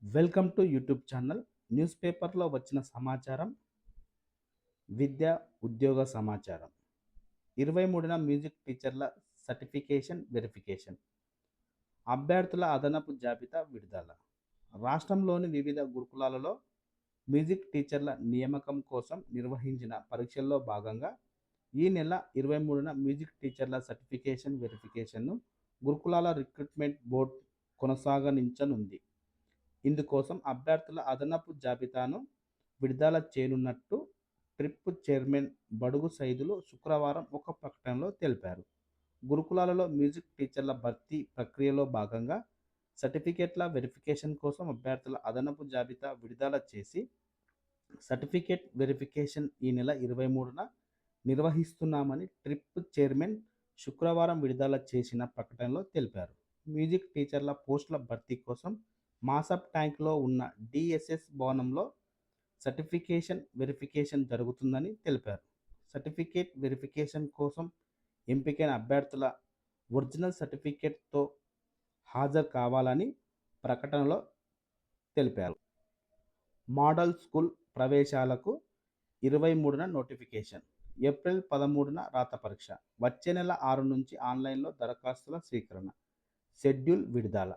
Welcome to YouTube channel. News పేపర్లో వచ్చిన సమాచారం, విద్య, ఉద్యోగ సమాచారం. 23న మ్యూజిక్ టీచర్ల సర్టిఫికేషన్ వెరిఫికేషన్. అభ్యర్థుల అదనపు జాబితా విడుదల. రాష్ట్రంలోని వివిధ గురుకులాలలో మ్యూజిక్ టీచర్ల నియామకం కోసం నిర్వహించిన పరీక్షల్లో భాగంగా ఈ నెల 23న మ్యూజిక్ టీచర్ల సర్టిఫికేషన్ వెరిఫికేషన్ను గురుకులాల రిక్రూట్మెంట్ బోర్డు కొనసాగించనుంది. ఇందుకోసం అభ్యర్థుల అదనపు జాబితాను విడుదల చేయనున్నట్టు ట్రిప్ చైర్మన్ బడుగు సైదులు శుక్రవారం ఒక ప్రకటనలో తెలిపారు. గురుకులాలలో మ్యూజిక్ టీచర్ల భర్తీ ప్రక్రియలో భాగంగా సర్టిఫికేట్ల వెరిఫికేషన్ కోసం అభ్యర్థుల అదనపు జాబితా విడుదల చేసి సర్టిఫికేట్ వెరిఫికేషన్ ఈ నెల 23న నిర్వహిస్తున్నామని ట్రిప్ చైర్మన్ శుక్రవారం విడుదల చేసిన ప్రకటనలో తెలిపారు. మ్యూజిక్ టీచర్ల పోస్టుల భర్తీ కోసం మాసప్ ట్యాంక్లో ఉన్న డిఎస్ఎస్ భవనంలో సర్టిఫికేషన్ వెరిఫికేషన్ జరుగుతుందని తెలిపారు. సర్టిఫికేట్ వెరిఫికేషన్ కోసం ఎంపికైన అభ్యర్థుల ఒరిజినల్ సర్టిఫికేట్తో హాజరు కావాలని ప్రకటనలో తెలిపారు. మోడల్ స్కూల్ ప్రవేశాలకు 23న నోటిఫికేషన్. ఏప్రిల్ 13న రాత పరీక్ష. వచ్చే నెల 6 నుంచి ఆన్లైన్లో దరఖాస్తుల స్వీకరణ. షెడ్యూల్ విడుదల.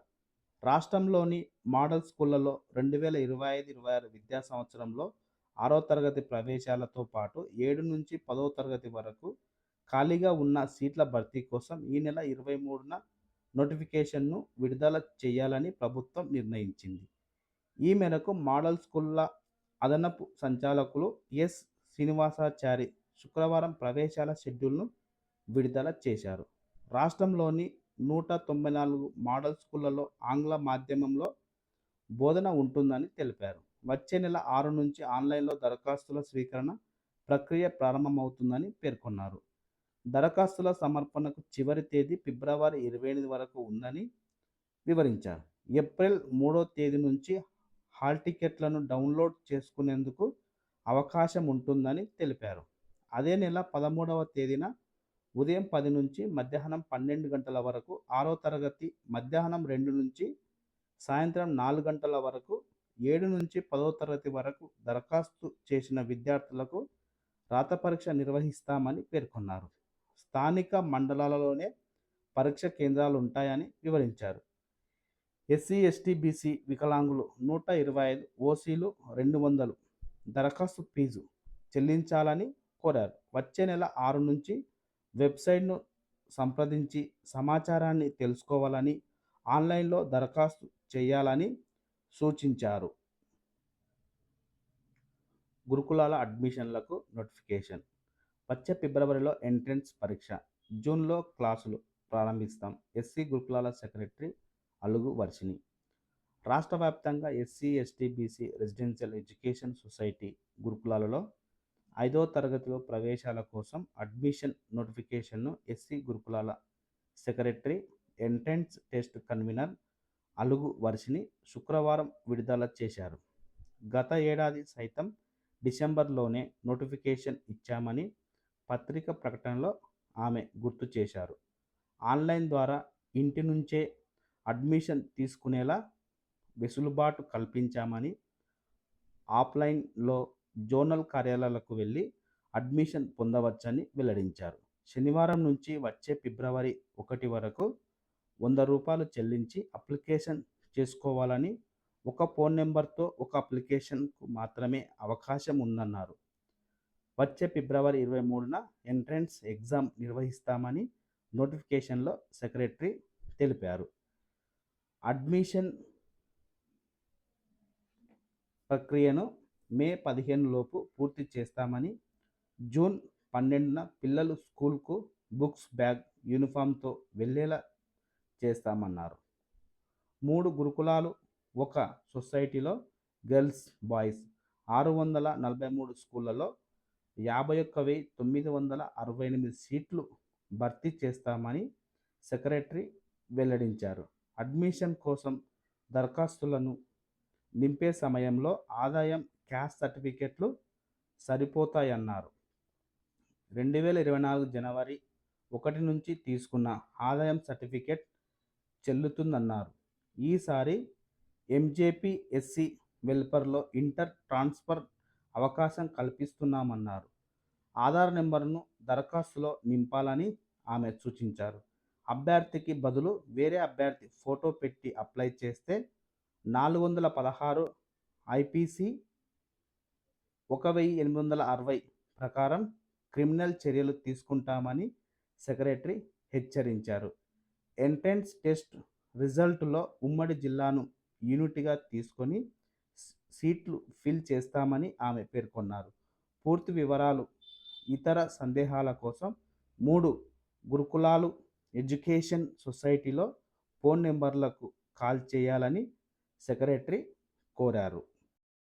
రాష్ట్రంలోని మోడల్ స్కూళ్లలో 2025-26 విద్యా సంవత్సరంలో 6వ తరగతి ప్రవేశాలతో పాటు 7 నుంచి 10వ తరగతి వరకు ఖాళీగా ఉన్న సీట్ల భర్తీ కోసం ఈ నెల 23న నోటిఫికేషన్ను విడుదల చేయాలని ప్రభుత్వం నిర్ణయించింది. ఈ మేరకు మోడల్ స్కూళ్ల అదనపు సంచాలకులు ఎస్ శ్రీనివాసాచారి శుక్రవారం ప్రవేశాల షెడ్యూల్ను విడుదల చేశారు. రాష్ట్రంలోని 194 మోడల్ స్కూళ్లలో ఆంగ్ల మాధ్యమంలో బోధన ఉంటుందని తెలిపారు. వచ్చే నెల 6 నుంచి ఆన్లైన్లో దరఖాస్తుల స్వీకరణ ప్రక్రియ ప్రారంభమవుతుందని పేర్కొన్నారు. దరఖాస్తుల సమర్పణకు చివరి తేదీ ఫిబ్రవరి 28 వరకు ఉందని వివరించారు. ఏప్రిల్ 3వ తేదీ నుంచి హాల్ టికెట్లను డౌన్లోడ్ చేసుకునేందుకు అవకాశం ఉంటుందని తెలిపారు. అదే నెల 13వ తేదీన ఉదయం 10 నుంచి మధ్యాహ్నం 12 గంటల వరకు 6వ తరగతి, మధ్యాహ్నం 2 నుంచి సాయంత్రం 4 గంటల వరకు 7 నుంచి 10వ తరగతి వరకు దరఖాస్తు చేసిన విద్యార్థులకు రాత పరీక్ష నిర్వహిస్తామని పేర్కొన్నారు. స్థానిక మండలాలలోనే పరీక్ష కేంద్రాలు ఉంటాయని వివరించారు. ఎస్సీ, ఎస్టీ, బీసీ వికలాంగులు 125, ఓసీలు 200 దరఖాస్తు ఫీజు చెల్లించాలని కోరారు. వచ్చే నెల 6 నుంచి వెబ్సైట్ను సంప్రదించి సమాచారాన్ని తెలుసుకోవాలని, ఆన్లైన్లో దరఖాస్తు చేయాలని సూచించారు. గురుకులాల అడ్మిషన్లకు నోటిఫికేషన్. వచ్చే ఫిబ్రవరిలో ఎంట్రన్స్ పరీక్ష, జూన్లో క్లాసులు ప్రారంభిస్తాం. ఎస్సీ గురుకులాల సెక్రటరీ అలుగు వర్షిణి. రాష్ట్ర వ్యాప్తంగా SC, ST, BC residential education society గురుకులాలలో 5వ తరగతిలో ప్రవేశాల కోసం అడ్మిషన్ నోటిఫికేషన్ను ఎస్సీ గురుకులాల secretary, entrance test convenor Alugu Varshini శుక్రవారం విడుదల చేశారు. గత ఏడాది సైతం డిసెంబర్లోనే నోటిఫికేషన్ ఇచ్చామని పత్రిక ప్రకటనలో ఆమె గుర్తు చేశారు. ఆన్లైన్ ద్వారా ఇంటి నుంచే అడ్మిషన్ తీసుకునేలా వెసులుబాటు కల్పించామని, ఆఫ్లైన్లో జోనల్ కార్యాలయాలకు వెళ్లి అడ్మిషన్ పొందవచ్చని వెల్లడించారు. శనివారం నుంచి వచ్చే ఫిబ్రవరి 1 వరకు ₹100 చెల్లించి అప్లికేషన్ చేసుకోవాలని, ఒక ఫోన్ నెంబర్తో ఒక అప్లికేషన్కు మాత్రమే అవకాశం ఉందన్నారు. వచ్చే ఫిబ్రవరి 23న ఎంట్రన్స్ ఎగ్జామ్ నిర్వహిస్తామని నోటిఫికేషన్లో సెక్రటరీ తెలిపారు. అడ్మిషన్ ప్రక్రియను మే 15 లోపు పూర్తి చేస్తామని, జూన్ 12న పిల్లలు స్కూల్కు బుక్స్, బ్యాగ్, యూనిఫామ్తో వెళ్లేలా చేస్తామన్నారు. 3 గురుకులాలు, ఒక సొసైటీలో గర్ల్స్, బాయ్స్ 643 స్కూళ్లలో 51,968 సీట్లు భర్తీ చేస్తామని సెక్రటరీ వెల్లడించారు. అడ్మిషన్ కోసం దరఖాస్తులను నింపే సమయంలో ఆదాయం, క్యాస్ట్ సర్టిఫికెట్లు సరిపోతాయన్నారు. 2024 జనవరి 1 నుంచి తీసుకున్న ఆదాయం సర్టిఫికెట్ చెల్లుతుందన్నారు. ఈసారి ఎంజేపీ ఎస్సీ వెల్ఫేర్లో ఇంటర్ ట్రాన్స్ఫర్ అవకాశం కల్పిస్తున్నామన్నారు. ఆధార్ నెంబర్ను దరఖాస్తులో నింపాలని ఆమె సూచించారు. అభ్యర్థికి బదులు వేరే అభ్యర్థి ఫోటో పెట్టి అప్లై చేస్తే 416 ఐపీసీ 1860 ప్రకారం క్రిమినల్ చర్యలు తీసుకుంటామని సెక్రటరీ హెచ్చరించారు. ఎంట్రన్స్ టెస్ట్ రిజల్ట్లో ఉమ్మడి జిల్లాను యూనిట్గా తీసుకొని సీట్లు ఫిల్ చేస్తామని ఆమె పేర్కొన్నారు. పూర్తి వివరాలు, ఇతర సందేహాల కోసం 3 గురుకులాలు ఎడ్యుకేషన్ సొసైటీలో ఫోన్ నెంబర్లకు కాల్ చేయాలని సెక్రటరీ కోరారు.